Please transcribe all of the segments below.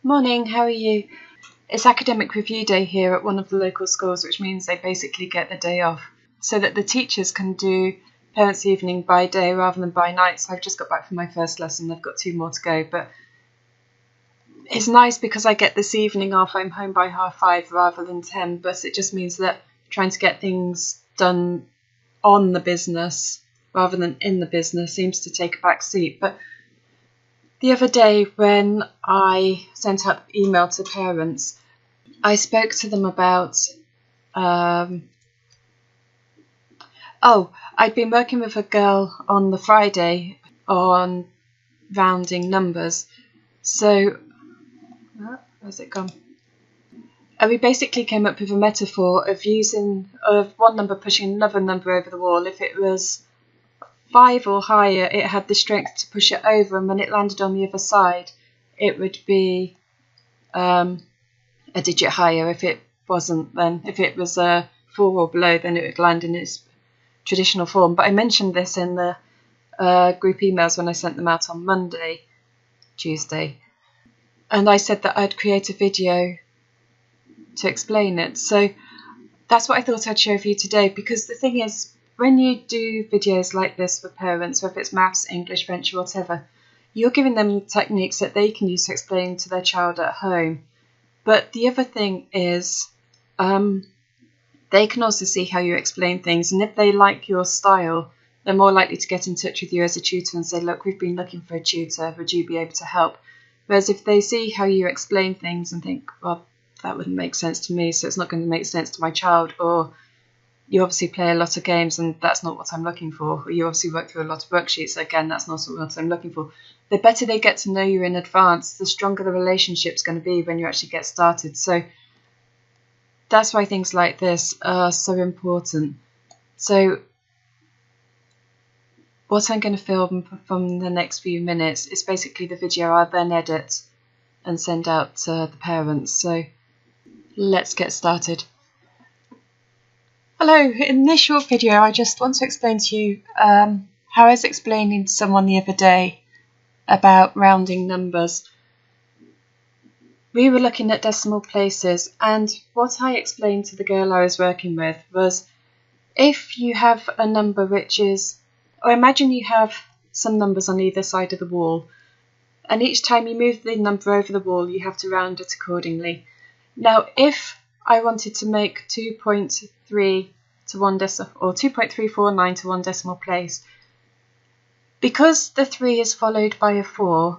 Morning, how are you? It's academic review day here at one of the local schools, which means they basically get the day off so that the teachers can do parents' evening by day rather than by night. So I've just got back from my first lesson. I've got 2 more to go, but it's nice because I get this evening off. I'm home by 5:30 rather than 10, but it just means that trying to get things done on the business rather than in the business seems to take a back seat. But the other day when I sent out email to parents, I spoke to them about, I'd been working with a girl on the Friday on rounding numbers. So, where's it gone? We basically came up with a metaphor of one number pushing another number over the wall. If it was 5 or higher, it had the strength to push it over, and when it landed on the other side, it would be a digit higher. If it wasn't, then if it was 4 or below, then it would land in its traditional form. But I mentioned this in the group emails when I sent them out on Tuesday, and I said that I'd create a video to explain it. So that's what I thought I'd share with you today, because the thing is, when you do videos like this for parents, whether it's maths, English, French, or whatever, you're giving them techniques that they can use to explain to their child at home. But the other thing is, they can also see how you explain things, and if they like your style, they're more likely to get in touch with you as a tutor and say, look, we've been looking for a tutor, would you be able to help? Whereas if they see how you explain things and think, well, that wouldn't make sense to me, so it's not going to make sense to my child, or you obviously play a lot of games and that's not what I'm looking for, or you obviously work through a lot of worksheets, again, that's not what I'm looking for. The better they get to know you in advance, the stronger the relationship's going to be when you actually get started. So that's why things like this are so important. So what I'm going to film from the next few minutes is basically the video I'll then edit and send out to the parents. So let's get started. Hello, in this short video I just want to explain to you how I was explaining to someone the other day about rounding numbers. We were looking at decimal places, and what I explained to the girl I was working with was, if you have a number which is, or imagine you have some numbers on either side of the wall, and each time you move the number over the wall you have to round it accordingly. Now if I wanted to make 2.3 to 1 decimal, or 2.349 to 1 decimal place, because the 3 is followed by a 4,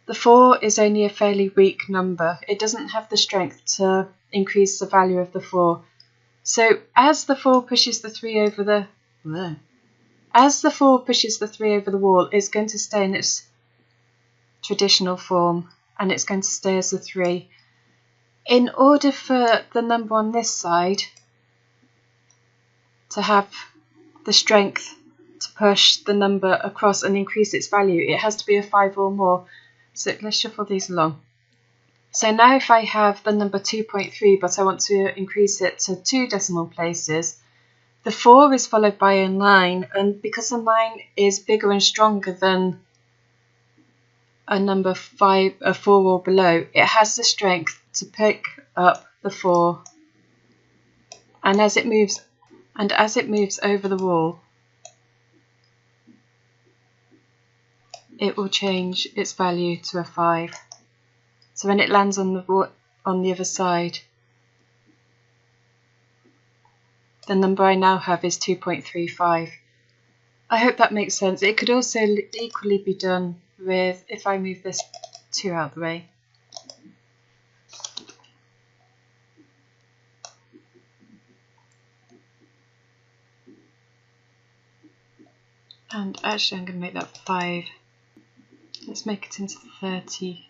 the 4 is only a fairly weak number. It doesn't have the strength to increase the value of the 4. So as the 4 pushes the 3 over the wall, it's going to stay in its traditional form, and it's going to stay as a 3. In order for the number on this side to have the strength to push the number across and increase its value, it has to be a 5 or more. So let's shuffle these along. So now if I have the number 2.3 but I want to increase it to 2 decimal places, the 4 is followed by a 9, and because the 9 is bigger and stronger than a number 4 or below, it has the strength to pick up the 4, and as it moves over the wall, it will change its value to a 5. So when it lands on the other side, the number I now have is 2.35. I hope that makes sense. It could also equally be done with, if I move this 2 out of the way. And actually I'm going to make that 5. Let's make it into 30.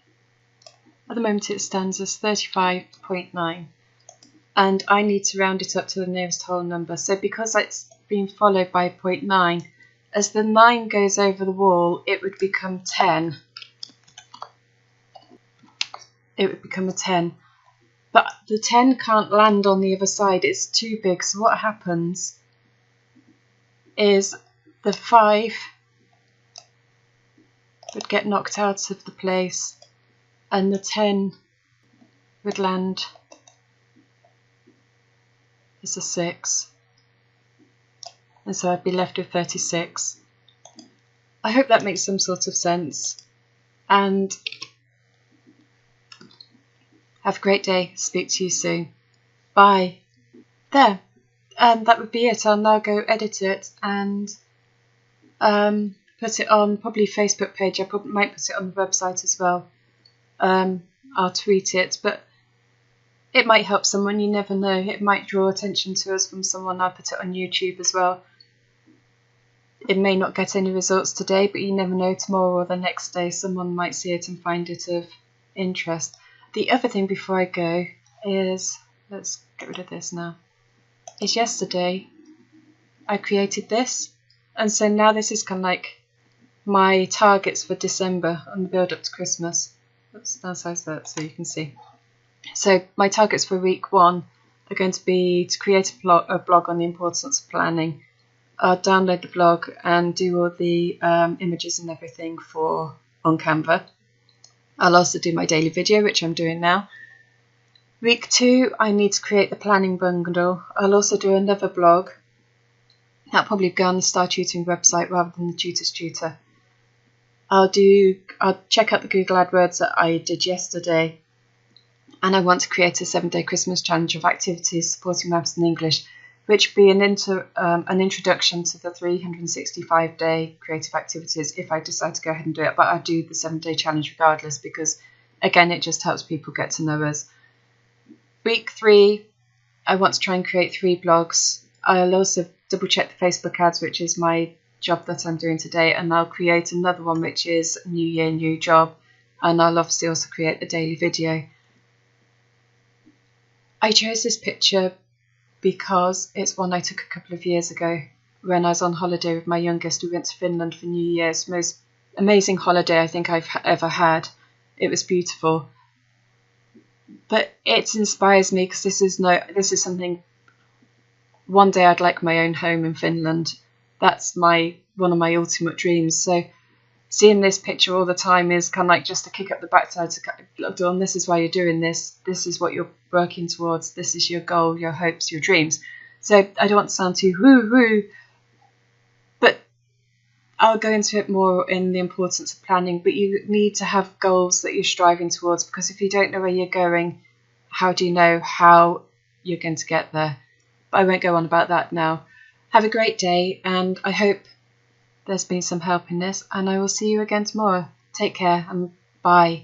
At the moment it stands as 35.9. And I need to round it up to the nearest whole number. So because it's been followed by 0.9, as the 9 goes over the wall, it would become 10. It would become a 10. But the 10 can't land on the other side, it's too big. So what happens is the 5 would get knocked out of the place, and the 10 would land as a 6, and so I'd be left with 36. I hope that makes some sort of sense, and have a great day. Speak to you soon. Bye. There, that would be it. I'll now go edit it and put it on probably Facebook page. I might put it on the website as well. I'll tweet it, but it might help someone, you never know. It might draw attention to us from someone. I'll put it on YouTube as well. It may not get any results today, but you never know, tomorrow or the next day someone might see it and find it of interest. The other thing before I go is, let's get rid of this now, is yesterday I created this, and so now this is kind of like my targets for December on the build up to Christmas. Let's downsize that so you can see. So my targets for week 1 are going to be to create a blog on the importance of planning. I'll download the blog and do all the images and everything on Canva. I'll also do my daily video, which I'm doing now. Week 2, I need to create the planning bundle. I'll also do another blog. That'll probably go on the Starr Tutoring website rather than the Tutor's Tutor. I'll check out the Google AdWords that I did yesterday, and I want to create a 7-day Christmas challenge of activities supporting maths and English, which would be an introduction to the 365-day creative activities if I decide to go ahead and do it. But I'll do the 7-day challenge regardless, because again, it just helps people get to know us. Week 3, I want to try and create 3 blogs. I'll also double check the Facebook ads, which is my job that I'm doing today, and I'll create another one which is New Year, New Job, and I'll obviously also create the daily video. I chose this picture because it's one I took a couple of years ago when I was on holiday with my youngest. We went to Finland for New Year's. Most amazing holiday I think I've ever had. It was beautiful. But it inspires me because this is something, one day I'd like my own home in Finland. That's one of my ultimate dreams. So seeing this picture all the time is kind of like just a kick up the backside to look on, this is why you're doing this. This is what you're working towards. This is your goal, your hopes, your dreams. So I don't want to sound too woo-woo, but I'll go into it more in the importance of planning. But you need to have goals that you're striving towards, because if you don't know where you're going, how do you know how you're going to get there? But I won't go on about that now. Have a great day, and I hope there's been some help in this, and I will see you again tomorrow. Take care and bye.